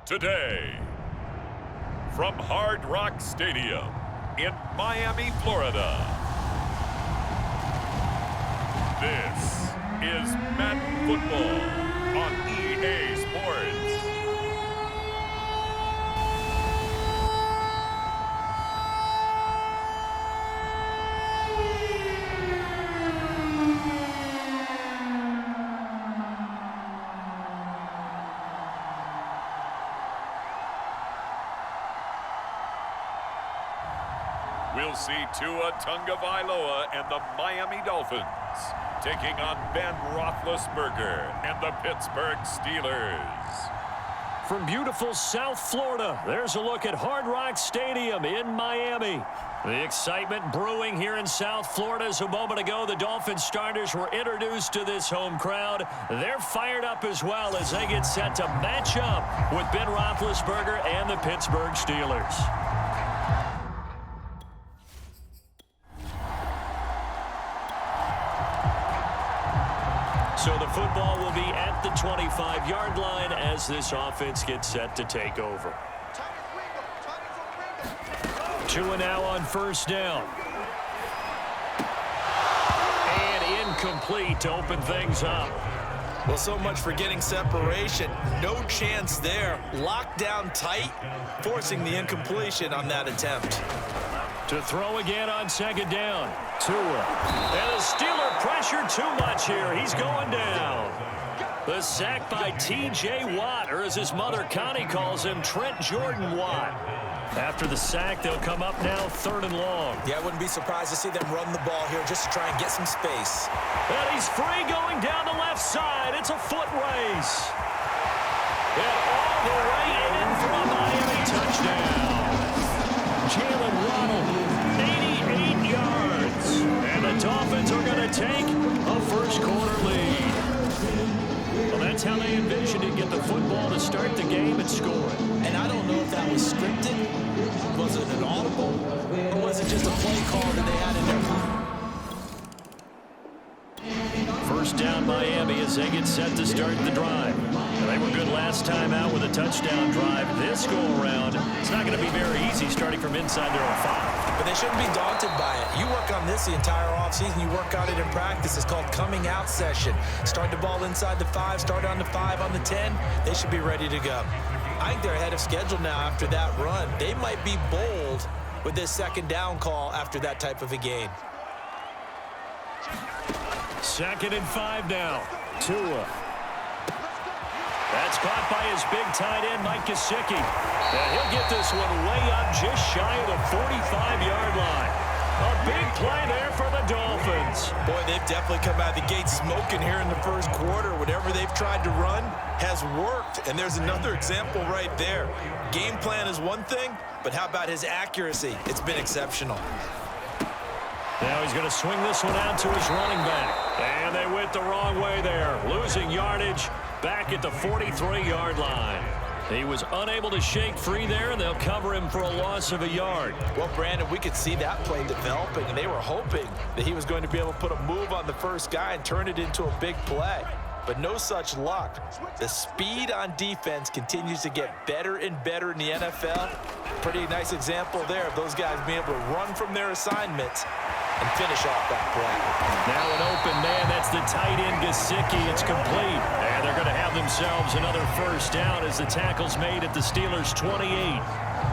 Today, from Hard Rock Stadium in Miami, Florida, this is Madden Football on EA Sports. We'll see Tua Tagovailoa and the Miami Dolphins taking on Ben Roethlisberger and the Pittsburgh Steelers. From beautiful South Florida, there's a look at Hard Rock Stadium in Miami. The excitement brewing here in South Florida as a moment ago the Dolphins starters were introduced to this home crowd. They're fired up as well as they get set to match up with Ben Roethlisberger and the Pittsburgh Steelers. So the football will be at the 25-yard line as this offense gets set to take over. Tua now on first down. And incomplete to open things up. Well, so much for getting separation. No chance there. Locked down tight, forcing the incompletion on that attempt. To throw again on second down. Tua. And the Steeler pressure too much here. He's going down. The sack by T.J. Watt, or as his mother Connie calls him, Trent Jordan Watt. After the sack, they'll come up now third and long. Yeah, I wouldn't be surprised to see them run the ball here just to try and get some space. And he's free going down the left side. It's a foot race. And all the way in for a Miami touchdown. Jalen Waddle, 88 yards. And the Dolphins are going to take a first-quarter lead. Well, that's how they envisioned it, get the football to start the game and score it. And I don't know if that was scripted. Was it an audible? Or was it just a play call that they had in there? First down Miami as they get set to start the drive. Now, they were good last time out with a touchdown drive. This go-around, it's not going to be very easy starting from inside their own 5. But they shouldn't be daunted by it. You work on this the entire offseason. You work on it in practice. It's called coming out session. Start the ball inside the 5, start on the 5, on the 10. They should be ready to go. I think they're ahead of schedule now after that run. They might be bold with this second down call after that type of a gain. Second and 5 now. Tua. That's caught by his big tight end, Mike Gesicki. And he'll get this one way up just shy of the 45-yard line. A big play there for the Dolphins. Boy, they've definitely come out of the gate smoking here in the first quarter. Whatever they've tried to run has worked, and there's another example right there. Game plan is one thing, but how about his accuracy? It's been exceptional. Now he's going to swing this one out to his running back. And they went the wrong way there, losing yardage back at the 43-yard line. He was unable to shake free there, and they'll cover him for a loss of a yard. Well, Brandon, we could see that play developing, and they were hoping that he was going to be able to put a move on the first guy and turn it into a big play. But no such luck. The speed on defense continues to get better and better in the NFL. Pretty nice example there of those guys being able to run from their assignments and finish off that play. Now an open man, that's the tight end Gesicki. It's complete. And they're going to have themselves another first down as the tackle's made at the Steelers' 28.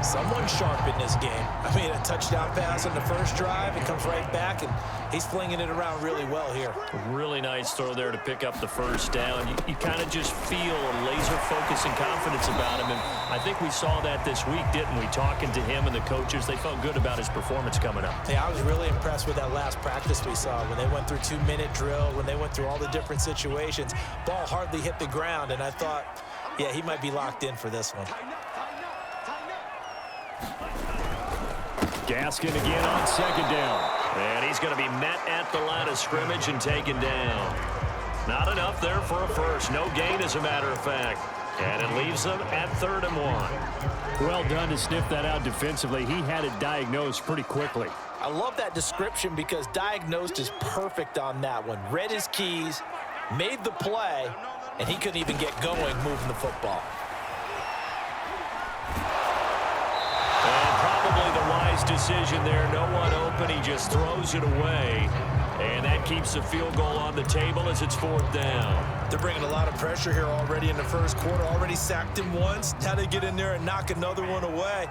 Someone sharp in this game. I mean, a touchdown pass on the first drive. It comes right back, and he's flinging it around really well here. Really nice throw there to pick up the first down. You kind of just feel a laser focus and confidence about him, and I think we saw that this week, didn't we? Talking to him and the coaches, they felt good about his performance coming up. Yeah, I was really impressed with that last practice we saw when they went through 2-minute drill, when they went through all the different situations. Ball hardly hit the ground, and I thought, yeah, he might be locked in for this one. Gaskin again on second down. And he's going to be met at the line of scrimmage and taken down. Not enough there for a first. No gain, as a matter of fact. And it leaves them at 3rd and 1. Well done to sniff that out defensively. He had it diagnosed pretty quickly. I love that description because diagnosed is perfect on that one. Read his keys, made the play, and he couldn't even get going moving the football. Probably the wise decision there. No one open. He just throws it away. And that keeps the field goal on the table as it's 4th down. They're bringing a lot of pressure here already in the first quarter. Already sacked him once. Now they get in there and knock another one away.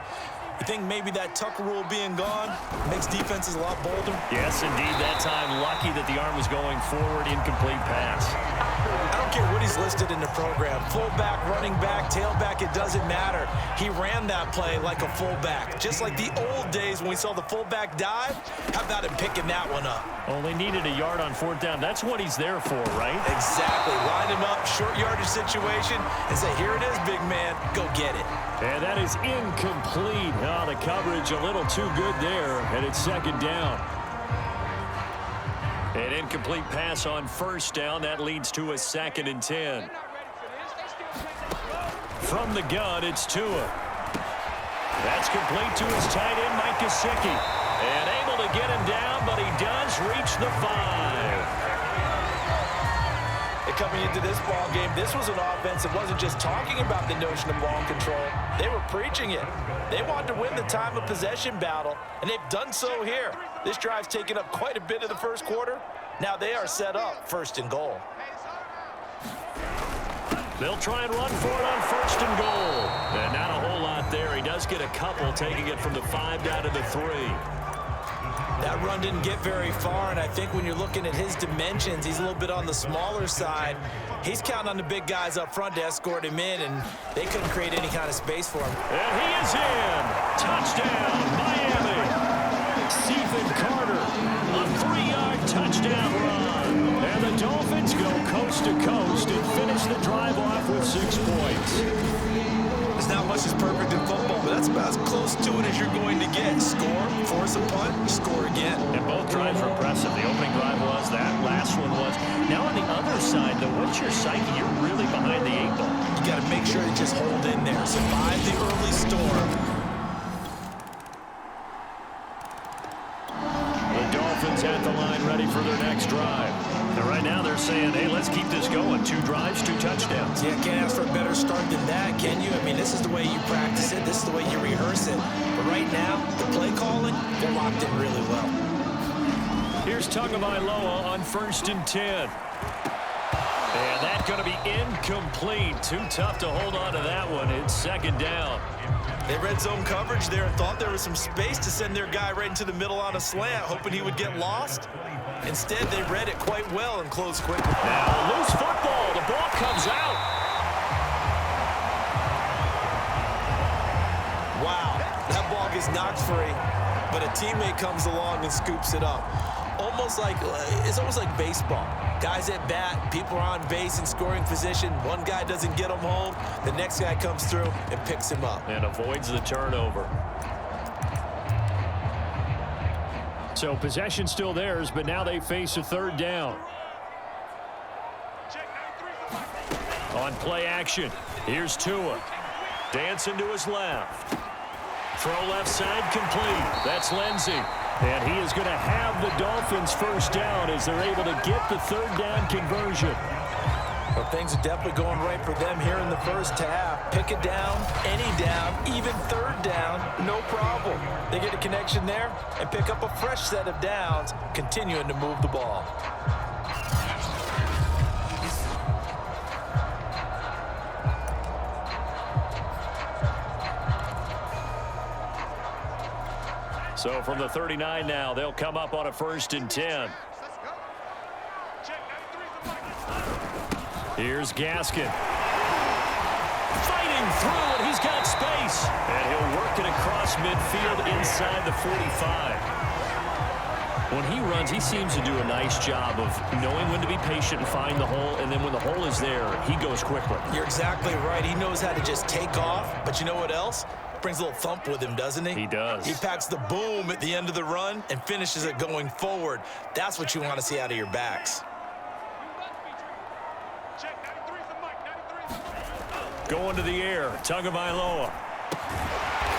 You think maybe that Tucker rule being gone makes defenses a lot bolder? Yes, indeed. That time, lucky that the arm was going forward. Incomplete pass. I don't care what he's listed in the program. Fullback, running back, tailback, it doesn't matter. He ran that play like a fullback. Just like the old days when we saw the fullback dive. How about him picking that one up? Only needed a yard on 4th down. That's what he's there for, right? Exactly. Line him up, short yardage situation, and say, here it is, big man. Go get it. And that is incomplete. Oh, the coverage a little too good there, and it's 2nd down. An incomplete pass on 1st down. That leads to a 2nd and 10. From the gun, it's Tua. That's complete to his tight end, Mike Gesicki. And able to get him down, but he does reach the 5. Coming into this ball game, this was an offense that wasn't just talking about the notion of ball control. They were preaching it. They wanted to win the time of possession battle, and they've done so here. This drive's taken up quite a bit of the first quarter. Now they are set up 1st and goal. They'll try and run for it on 1st and goal. And not a whole lot there. He does get a couple, taking it from the 5 down to the 3. That run didn't get very far, and I think when you're looking at his dimensions, he's a little bit on the smaller side. He's counting on the big guys up front to escort him in, and they couldn't create any kind of space for him. And he is in. Touchdown, Miami. Stephen Carter, a 3-yard touchdown run. And the Dolphins go coast to coast and finish the drive off with 6 points. There's not much that's perfect in football, but that's about as close to it as you're going to get. Score, force a punt, score again. And both drives were impressive. The opening drive was, that last one was. Now on the other side, though, what's your psyche? You're really behind the 8 ball. You got to make sure you just hold in there. Survive the early storm. The Dolphins at the line, ready for their next drive. And right now they're saying, hey, let's keep this going. 2 drives, 2 touchdowns. Yeah, can't ask for a better start than that, can you? I mean, this is the way you practice it. This is the way you rehearse it. But right now, the play calling, they're locked in really well. Here's Tagovailoa on 1st and 10. And that's going to be incomplete. Too tough to hold on to that one. It's 2nd down. They read zone coverage there and thought there was some space to send their guy right into the middle on a slant, hoping he would get lost. Instead, they read it quite well and closed quickly. Now, loose football. The ball comes out. Wow, that ball gets knocked free, but a teammate comes along and scoops it up. It's almost like baseball. Guys at bat, people are on base in scoring position. One guy doesn't get him home. The next guy comes through and picks him up. And avoids the turnover. So possession still theirs, but now they face a 3rd down. On play action, here's Tua. Dancing to his left. Throw left side complete. That's Lindsey. And he is going to have the Dolphins 1st down as they're able to get the 3rd down conversion. Well, things are definitely going right for them here in the first half. Pick it down, any down, even 3rd down, no problem. They get a connection there and pick up a fresh set of downs, continuing to move the ball. So from the 39 now, they'll come up on a 1st and 10. Here's Gaskin. Fighting through it. He's got space. And he'll work it across midfield inside the 45. When he runs, he seems to do a nice job of knowing when to be patient and find the hole, and then when the hole is there, he goes quickly. You're exactly right. He knows how to just take off, but you know what else? Brings a little thump with him, doesn't he? He does. He packs the boom at the end of the run and finishes it going forward. That's what you want to see out of your backs. Going to the air, Tagovailoa.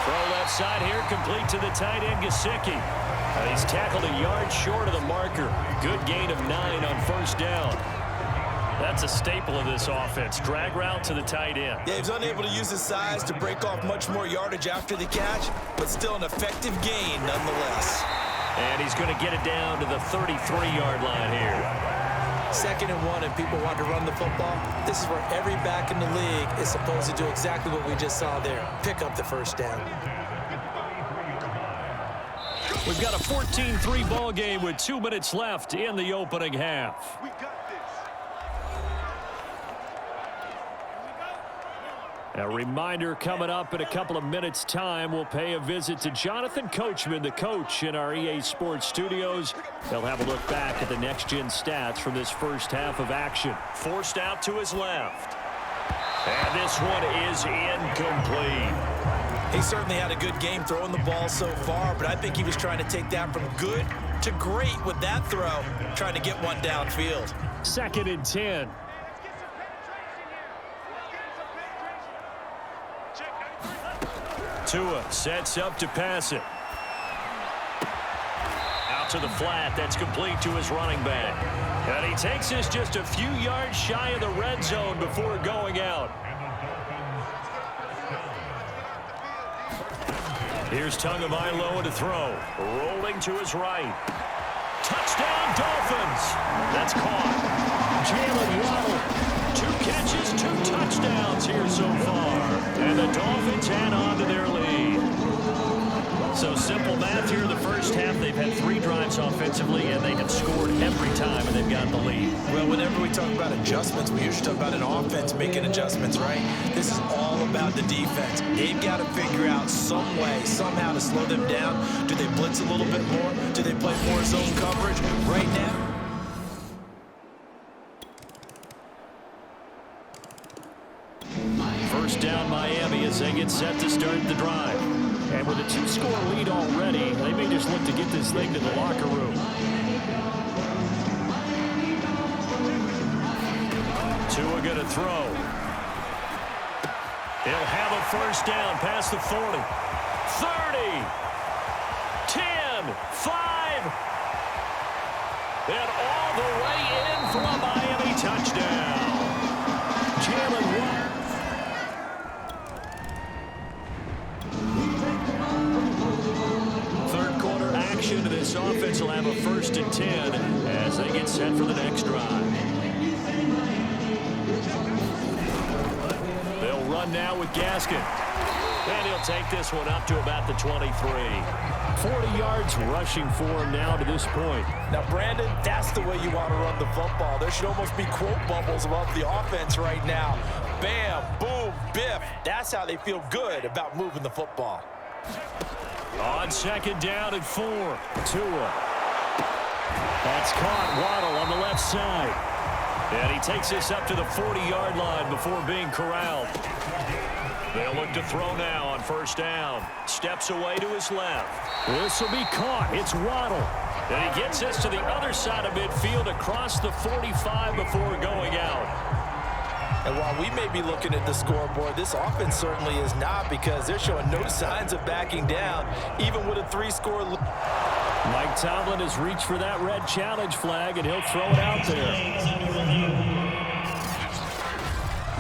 Throw left side here, complete to the tight end, Gesicki. He's tackled a yard short of the marker. Good gain of 9 on 1st down. That's a staple of this offense. Drag route to the tight end. Yeah, he's unable to use his size to break off much more yardage after the catch, but still an effective gain nonetheless. And he's going to get it down to the 33-yard line here. 2nd and 1, and people want to run the football. This is where every back in the league is supposed to do exactly what we just saw there. Pick up the 1st down. We've got a 14-3 ball game with 2 minutes left in the opening half. A reminder coming up in a couple of minutes' time. We'll pay a visit to Jonathan Coachman, the coach in our EA Sports studios. They'll have a look back at the next-gen stats from this first half of action. Forced out to his left. And this one is incomplete. He certainly had a good game throwing the ball so far, but I think he was trying to take that from good to great with that throw, trying to get one downfield. 2nd and 10. Tua sets up to pass it. Out to the flat. That's complete to his running back. And he takes this just a few yards shy of the red zone before going out. Here's Tagovailoa to throw. Rolling to his right. Touchdown, Dolphins. That's caught. Jalen Waddle. 2 catches, 2 touchdowns here so far. And the Dolphins add on to their lead. So simple math here in the first half. They've had 3 drives offensively, and they have scored every time, and they've got the lead. Well, whenever we talk about adjustments, we usually talk about an offense making adjustments, right? This is all about the defense. They've got to figure out some way, somehow to slow them down. Do they blitz a little bit more? Do they play more zone coverage? Right now, first down Miami as they get set to start the drive. And with a 2-score lead already, they may just look to get this thing to the locker room. Tua going to throw. He'll have a first down past the 40. 30. 10. 5. And all the way in for a Miami touchdown. Jalen Waddle. To this offense will have a 1st and 10 as they get set for the next drive. They'll run now with Gaskin. And he'll take this one up to about the 23. 40 yards rushing for him now to this point. Now, Brandon, that's the way you want to run the football. There should almost be quote bubbles above the offense right now. Bam, boom, biff. That's how they feel good about moving the football. On 2nd down and 4. Tua. That's caught. Waddle on the left side. And he takes this up to the 40-yard line before being corralled. They'll look to throw now on 1st down. Steps away to his left. This will be caught. It's Waddle. And he gets this to the other side of midfield across the 45 before going out. And while we may be looking at the scoreboard, this offense certainly is not, because they're showing no signs of backing down, even with a 3-score lead. Mike Tomlin has reached for that red challenge flag, and he'll throw it out there.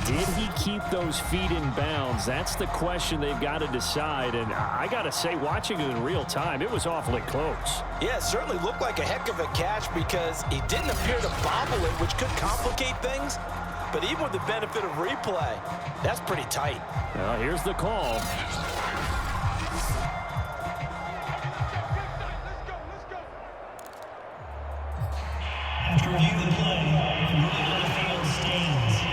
Did he keep those feet in bounds? That's the question they've got to decide. And I got to say, watching it in real time, it was awfully close. Yeah, it certainly looked like a heck of a catch, because he didn't appear to bobble it, which could complicate things. But even with the benefit of replay, that's pretty tight. Well, here's the call.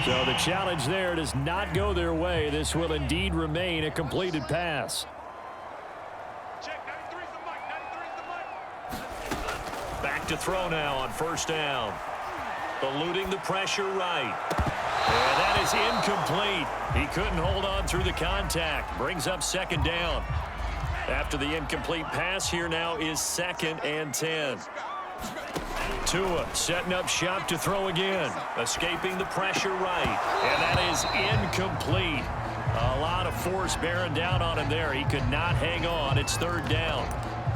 So the challenge there does not go their way. This will indeed remain a completed pass. Back to throw now on first down. Eluding the pressure right. And that is incomplete. He couldn't hold on through the contact. Brings up second down. After the incomplete pass, here now is 2nd and 10. Tua setting up shop to throw again. Escaping the pressure right. And that is incomplete. A lot of force bearing down on him there. He could not hang on. It's 3rd down.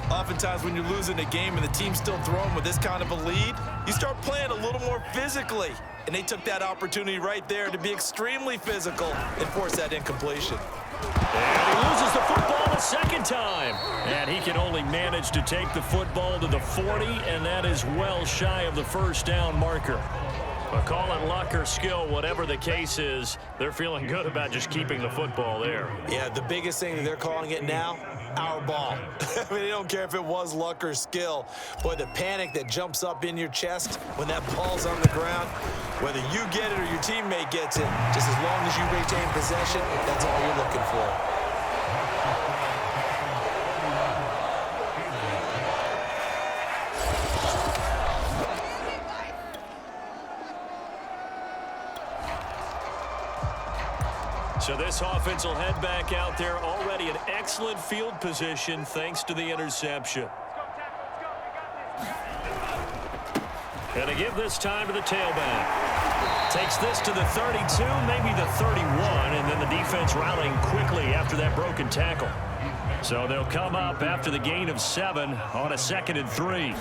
Oftentimes when you're losing a game and the team's still throwing with this kind of a lead, you start playing a little more physically. And they took that opportunity right there to be extremely physical and force that incompletion. And he loses the football the second time. And he can only manage to take the football to the 40, and that is well shy of the first down marker. But call it luck or skill, whatever the case is, they're feeling good about just keeping the football there. Yeah, the biggest thing that they're calling it now, our ball. I mean, they don't care if it was luck or skill. Boy, the panic that jumps up in your chest when that ball's on the ground, whether you get it or your teammate gets it, just as long as you retain possession, that's all you're looking for. So this offense will head back out there, already in excellent field position thanks to the interception. And to give this time to the tailback. Takes this to the 32, maybe the 31, and then the defense rallying quickly after that broken tackle. So they'll come up after the gain of 7 on a 2nd and 3.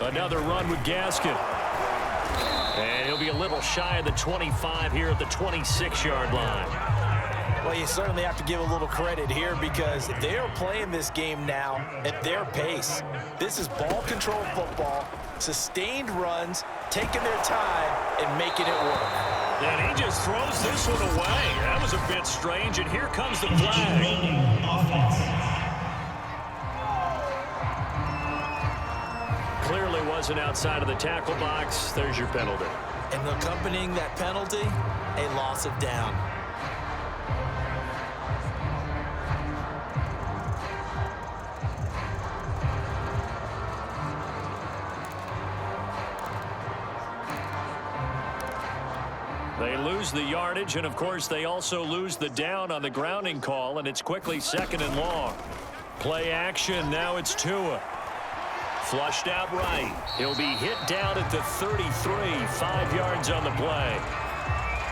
Another run with Gaskin. And he'll be a little shy of the 25 here at the 26-yard line. Well, you certainly have to give a little credit here because they are playing this game now at their pace. This is ball control football, sustained runs, taking their time, and making it work. And he just throws this one away. That was a bit strange, and here comes the flag. Clearly wasn't outside of the tackle box. There's your penalty. And accompanying that penalty, a loss of down. They lose the yardage, and of course they also lose the down on the grounding call, and it's quickly 2nd and long. Play action, now it's Tua. Flushed out right. He'll be hit down at the 33, 5 yards on the play.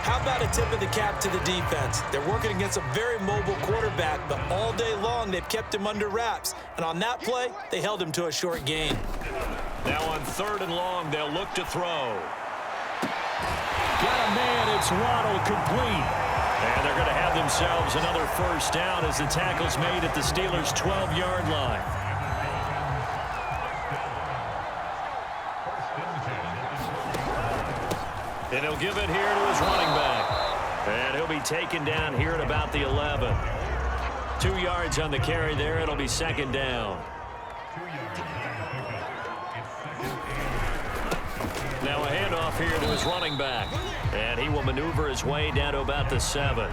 How about a tip of the cap to the defense? They're working against a very mobile quarterback, but all day long they've kept him under wraps. And on that play, they held him to a short gain. Now on 3rd and long, they'll look to throw. Got a man, it's Waddle, complete. And they're going to have themselves another first down as the tackle's made at the Steelers' 12-yard line. And he'll give it here to his running back. And he'll be taken down here at about the 11. 2 yards on the carry there. It'll be 2nd down. Now a handoff here to his running back. And he will maneuver his way down to about the 7.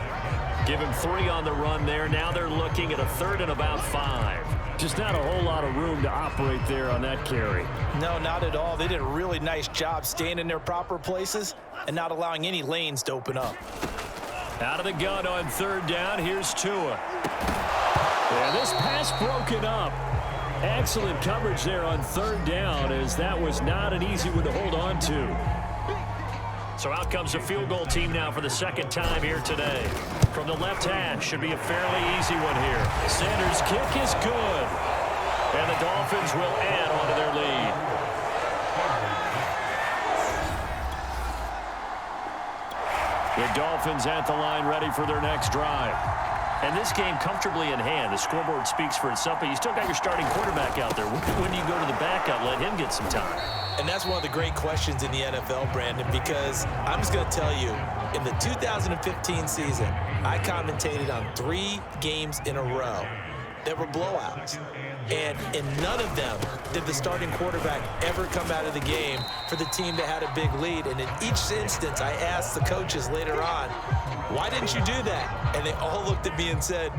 Give him 3 on the run there. Now they're looking at a 3rd and about 5. Just not a whole lot of room to operate there on that carry. No, not at all. They did a really nice job staying in their proper places and not allowing any lanes to open up. Out of the gun on 3rd down, here's Tua. And this pass broken up. Excellent coverage there on 3rd down, as that was not an easy one to hold on to. So out comes the field goal team now for the 2nd time here today. From the left hash, should be a fairly easy one here. Sanders' kick is good. And the Dolphins will add on to their lead. The Dolphins at the line, ready for their next drive. And this game comfortably in hand. The scoreboard speaks for itself, but you still got your starting quarterback out there. When do you go to the backup, let him get some time? And that's one of the great questions in the NFL, Brandon, because I'm just going to tell you, in the 2015 season, I commentated on 3 games in a row that were blowouts. And in none of them did the starting quarterback ever come out of the game for the team that had a big lead. And in each instance, I asked the coaches later on, why didn't you do that? And they all looked at me and said,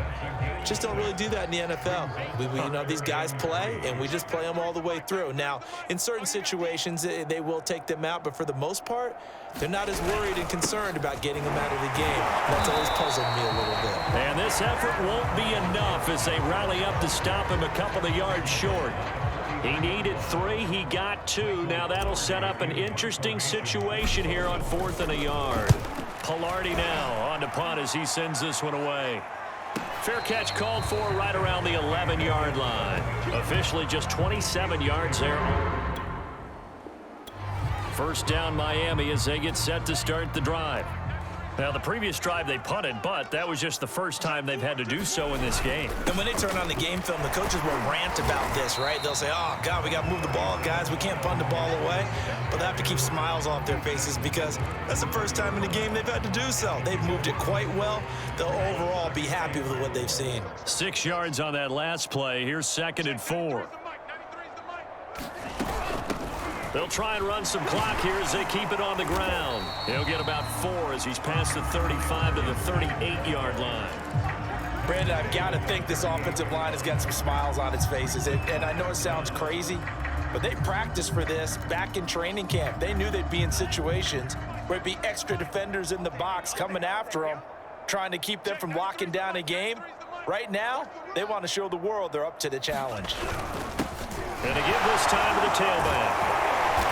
just don't really do that in the NFL. You know, these guys play, and we just play them all the way through. Now, in certain situations, they will take them out, but for the most part, they're not as worried and concerned about getting them out of the game. That's always puzzled me a little bit. And this effort won't be enough as they rally up to stop him a couple of yards short. He needed 3. He got 2. Now that'll set up an interesting situation here on 4th and a yard. Pilardi now on to punt as he sends this one away. Fair catch called for right around the 11-yard line. Officially just 27 yards there. First down Miami as they get set to start the drive. Now, the previous drive they punted, but that was just the first time they've had to do so in this game. And when they turn on the game film, the coaches will rant about this, right? They'll say, oh, God, we got to move the ball, guys. We can't punt the ball away. But they have to keep smiles off their faces because that's the first time in the game they've had to do so. They've moved it quite well. They'll overall be happy with what they've seen. 6 yards on that last play. Here's 2nd and 4. They'll try and run some clock here as they keep it on the ground. He'll get about 4 as he's past the 35 to the 38-yard line. Brandon, I've got to think this offensive line has got some smiles on its faces. And I know it sounds crazy, but they practiced for this back in training camp. They knew they'd be in situations where it'd be extra defenders in the box coming after them, trying to keep them from locking down a game. Right now, they want to show the world they're up to the challenge. And to give this time to the tailback.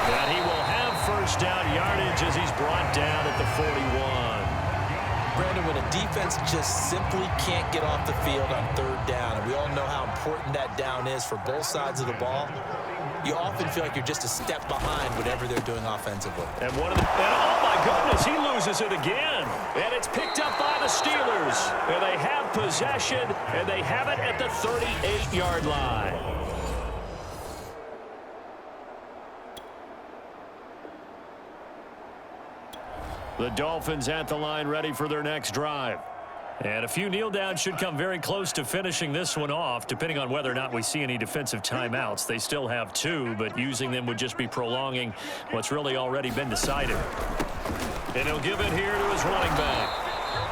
And he will have first down yardage as he's brought down at the 41. Brandon, when a defense just simply can't get off the field on 3rd down, and we all know how important that down is for both sides of the ball, you often feel like you're just a step behind whatever they're doing offensively. And oh my goodness, he loses it again. And it's picked up by the Steelers. And they have possession, and they have it at the 38-yard line. The Dolphins at the line ready for their next drive. And a few kneel downs should come very close to finishing this one off, depending on whether or not we see any defensive timeouts. They still have 2, but using them would just be prolonging what's really already been decided. And he'll give it here to his running back.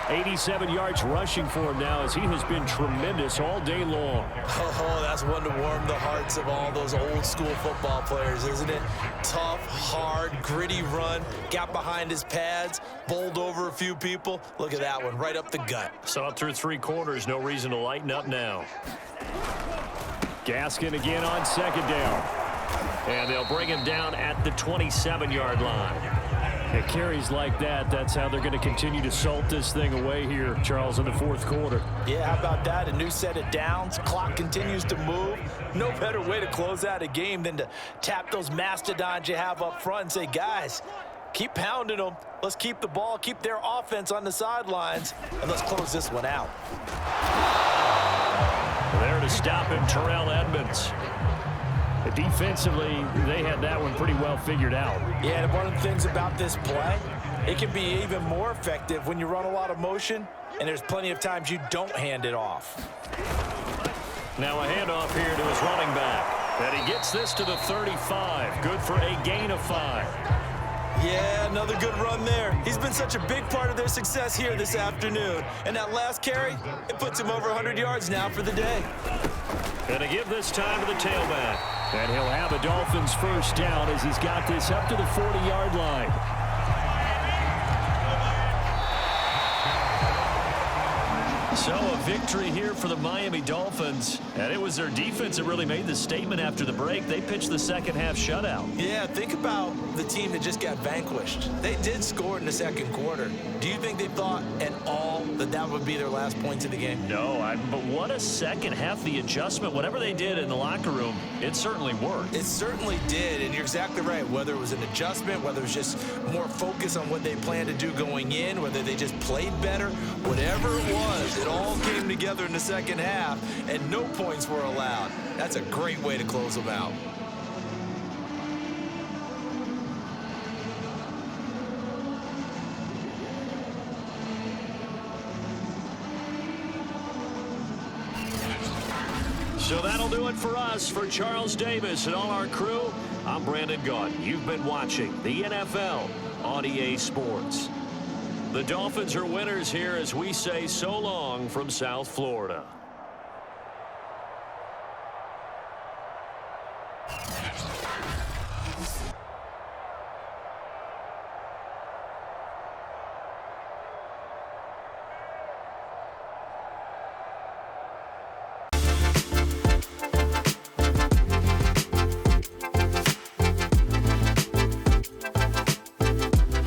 87 yards rushing for him now as he has been tremendous all day long. Oh, that's one to warm the hearts of all those old school football players, isn't it? Tough, hard, gritty run, got behind his pads, bowled over a few people. Look at that one, right up the gut. Saw it through 3 quarters, no reason to lighten up now. Gaskin again on 2nd down. And they'll bring him down at the 27-yard line. At carries like that, that's how they're going to continue to salt this thing away here, Charles, in the 4th quarter. Yeah, how about that? A new set of downs. Clock continues to move. No better way to close out a game than to tap those mastodons you have up front and say, guys, keep pounding them. Let's keep the ball, keep their offense on the sidelines, and let's close this one out. There to stop him, Terrell Edmonds. Defensively, they had that one pretty well figured out. Yeah, and one of the things about this play, it can be even more effective when you run a lot of motion, and there's plenty of times you don't hand it off. Now a handoff here to his running back. And he gets this to the 35. Good for a gain of 5. Yeah, another good run there. He's been such a big part of their success here this afternoon. And that last carry, it puts him over 100 yards now for the day. And to give this time to the tailback. And he'll have a Dolphins first down as he's got this up to the 40-yard line. So a victory here for the Miami Dolphins. And it was their defense that really made the statement after the break. They pitched the second half shutout. Yeah, think about the team that just got vanquished. They did score in the 2nd quarter. Do you think they thought at all that that would be their last points of the game? No, but what a second half. The adjustment, whatever they did in the locker room, it certainly worked. It certainly did, and you're exactly right. Whether it was an adjustment, whether it was just more focus on what they planned to do going in, whether they just played better, whatever it was, it all came together in the second half, and no points were allowed. That's a great way to close them out. So that'll do it for us. For Charles Davis and all our crew, I'm Brandon Gaudin. You've been watching the NFL on EA Sports. The Dolphins are winners here as we say so long from South Florida.